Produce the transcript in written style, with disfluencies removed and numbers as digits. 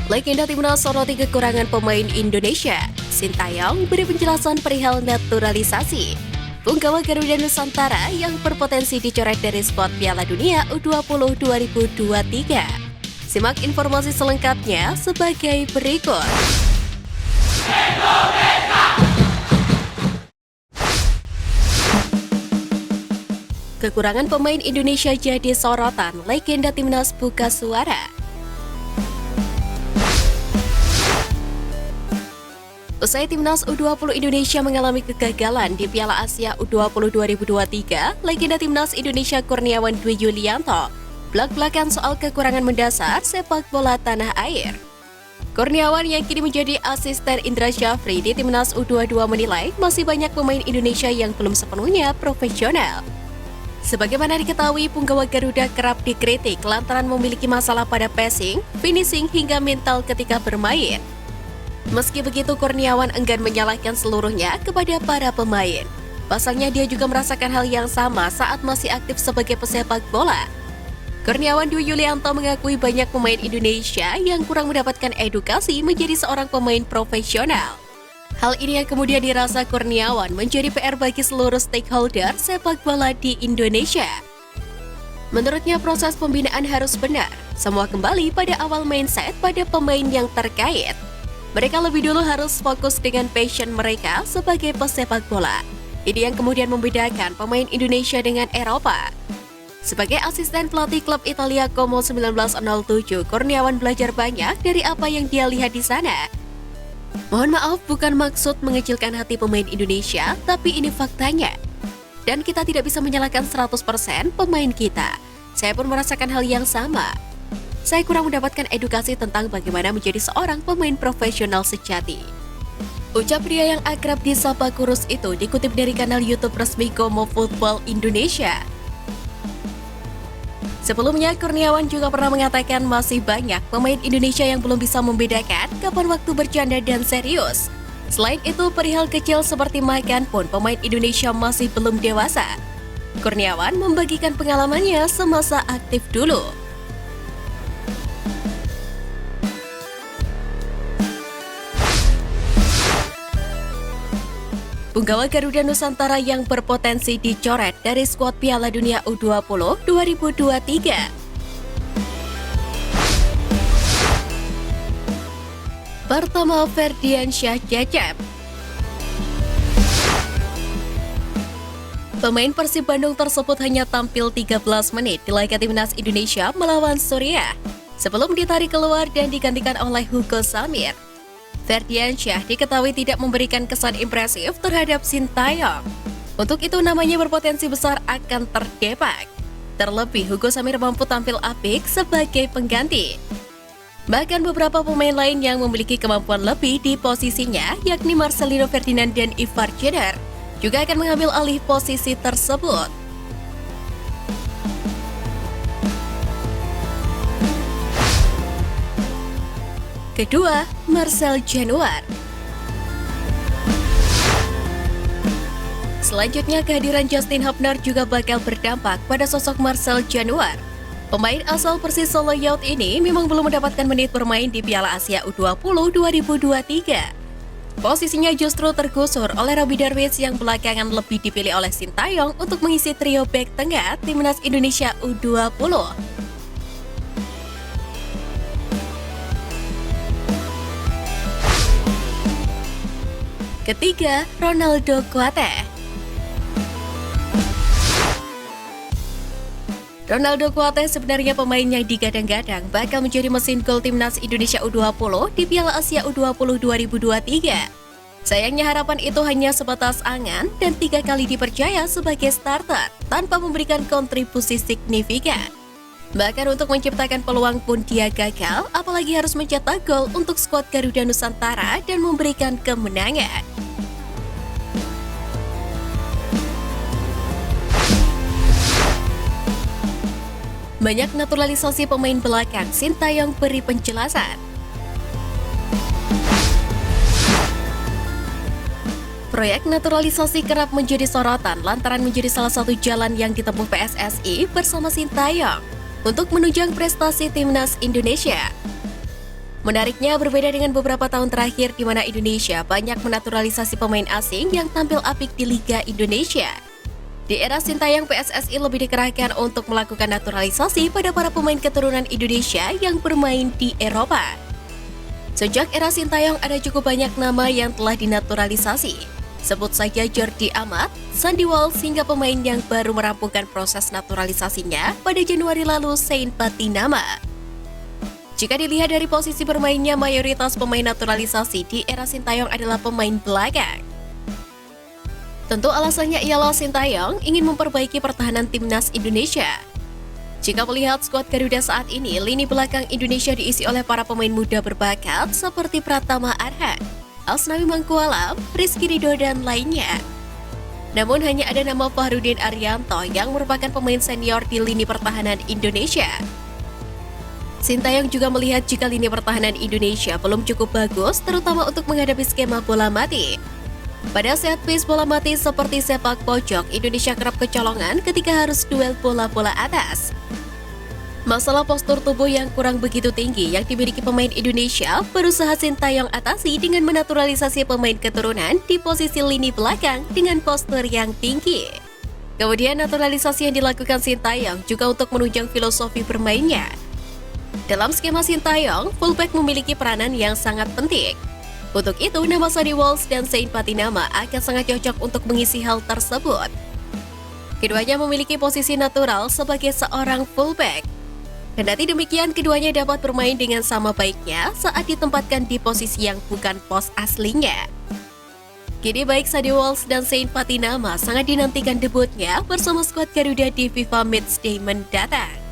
Legenda timnas soroti kekurangan pemain Indonesia. Sintayong beri penjelasan perihal naturalisasi. Punggawa Garuda Nusantara yang berpotensi dicoret dari skuad Piala Dunia U20 2023. Simak informasi selengkapnya sebagai berikut. Kekurangan pemain Indonesia jadi sorotan, legenda timnas buka suara. Usai timnas U20 Indonesia mengalami kegagalan di Piala Asia U20 2023, legenda timnas Indonesia Kurniawan Dwi Yulianto blak-blakan soal kekurangan mendasar sepak bola tanah air. Kurniawan yang kini menjadi asisten Indra Syafri di timnas U22 menilai masih banyak pemain Indonesia yang belum sepenuhnya profesional. Sebagaimana diketahui, punggawa Garuda kerap dikritik lantaran memiliki masalah pada passing, finishing hingga mental ketika bermain. Meski begitu, Kurniawan enggan menyalahkan seluruhnya kepada para pemain. Pasalnya dia juga merasakan hal yang sama saat masih aktif sebagai pesepak bola. Kurniawan Dwi Yulianto mengakui banyak pemain Indonesia yang kurang mendapatkan edukasi menjadi seorang pemain profesional. Hal ini yang kemudian dirasa Kurniawan menjadi PR bagi seluruh stakeholder sepak bola di Indonesia. Menurutnya, proses pembinaan harus benar. Semua kembali pada awal mindset pada pemain yang terkait. Mereka lebih dulu harus fokus dengan passion mereka sebagai pesepak bola. Ini yang kemudian membedakan pemain Indonesia dengan Eropa. Sebagai asisten pelatih klub Italia Como 1907, Kurniawan belajar banyak dari apa yang dia lihat di sana. Mohon maaf, bukan maksud mengecilkan hati pemain Indonesia, tapi ini faktanya. Dan kita tidak bisa menyalahkan 100% pemain kita. Saya pun merasakan hal yang sama. Saya kurang mendapatkan edukasi tentang bagaimana menjadi seorang pemain profesional sejati. Ucap pria yang akrab disapa Kurus itu dikutip dari kanal YouTube resmi Como Football Indonesia. Sebelumnya, Kurniawan juga pernah mengatakan masih banyak pemain Indonesia yang belum bisa membedakan kapan waktu bercanda dan serius. Selain itu, perihal kecil seperti makan pun pemain Indonesia masih belum dewasa. Kurniawan membagikan pengalamannya semasa aktif dulu. Punggawa Garuda Nusantara yang berpotensi dicoret dari skuad Piala Dunia U20 2023. Pertama, Ferdiansyah Cecep. Pemain Persib Bandung tersebut hanya tampil 13 menit di laga timnas Indonesia melawan Suriah sebelum ditarik keluar dan digantikan oleh Hugo Samir. Ferdiansyah diketahui tidak memberikan kesan impresif terhadap Sintayong. Untuk itu namanya berpotensi besar akan terdepak. Terlebih Hugo Samir mampu tampil apik sebagai pengganti. Bahkan beberapa pemain lain yang memiliki kemampuan lebih di posisinya, yakni Marcelino Ferdinand dan Ivar Jenner, juga akan mengambil alih posisi tersebut. Kedua, Marcel Januar. Selanjutnya, kehadiran Justin Hubner juga bakal berdampak pada sosok Marcel Januar. Pemain asal Persis Solo Youth ini memang belum mendapatkan menit bermain di Piala Asia U20 2023. Posisinya justru tergusur oleh Robbie Darwis yang belakangan lebih dipilih oleh Sintayong untuk mengisi trio bek tengah timnas Indonesia U20. Ketiga, Ronaldo Kuate. Ronaldo Kuate sebenarnya pemain yang digadang-gadang bakal menjadi mesin gol timnas Indonesia U20 di Piala Asia U20 2023. Sayangnya harapan itu hanya sebatas angan dan 3 kali dipercaya sebagai starter tanpa memberikan kontribusi signifikan. Bahkan untuk menciptakan peluang pun dia gagal, apalagi harus mencetak gol untuk skuad Garuda Nusantara dan memberikan kemenangan. Banyak naturalisasi pemain belakang, Sintayong beri penjelasan. Proyek naturalisasi kerap menjadi sorotan lantaran menjadi salah satu jalan yang ditempuh PSSI bersama Sintayong untuk menunjang prestasi timnas Indonesia. Menariknya, berbeda dengan beberapa tahun terakhir di mana Indonesia banyak menaturalisasi pemain asing yang tampil apik di Liga Indonesia. Di era Sintayong, PSSI lebih dikerahkan untuk melakukan naturalisasi pada para pemain keturunan Indonesia yang bermain di Eropa. Sejak era Sintayong ada cukup banyak nama yang telah dinaturalisasi. Sebut saja Jordi Amat, Sandy Walsh hingga pemain yang baru merampungkan proses naturalisasinya pada Januari lalu, Saint Patinama. Jika dilihat dari posisi bermainnya, mayoritas pemain naturalisasi di era Sintayong adalah pemain belakang. Tentu alasannya ialah Sintayong ingin memperbaiki pertahanan timnas Indonesia. Jika melihat skuad Garuda saat ini, lini belakang Indonesia diisi oleh para pemain muda berbakat seperti Pratama Arhan, Asnawi Mangkualam, Rizky Ridho, dan lainnya. Namun hanya ada nama Fahrudin Arianto yang merupakan pemain senior di lini pertahanan Indonesia. Sintayong juga melihat jika lini pertahanan Indonesia belum cukup bagus, terutama untuk menghadapi skema bola mati. Pada set piece bola mati seperti sepak pojok, Indonesia kerap kecolongan ketika harus duel bola-bola atas. Masalah postur tubuh yang kurang begitu tinggi yang dimiliki pemain Indonesia berusaha Sintayong atasi dengan menaturalisasi pemain keturunan di posisi lini belakang dengan postur yang tinggi. Kemudian naturalisasi yang dilakukan Sintayong juga untuk menunjang filosofi bermainnya. Dalam skema Sintayong, fullback memiliki peranan yang sangat penting. Untuk itu, nama Sandy Walsh dan Saint Patinama akan sangat cocok untuk mengisi hal tersebut. Keduanya memiliki posisi natural sebagai seorang fullback. Kendati demikian, keduanya dapat bermain dengan sama baiknya saat ditempatkan di posisi yang bukan pos aslinya. Kini baik Sandy Walsh dan Saint Patinama sangat dinantikan debutnya bersama skuad Garuda di FIFA Matchday mendatang.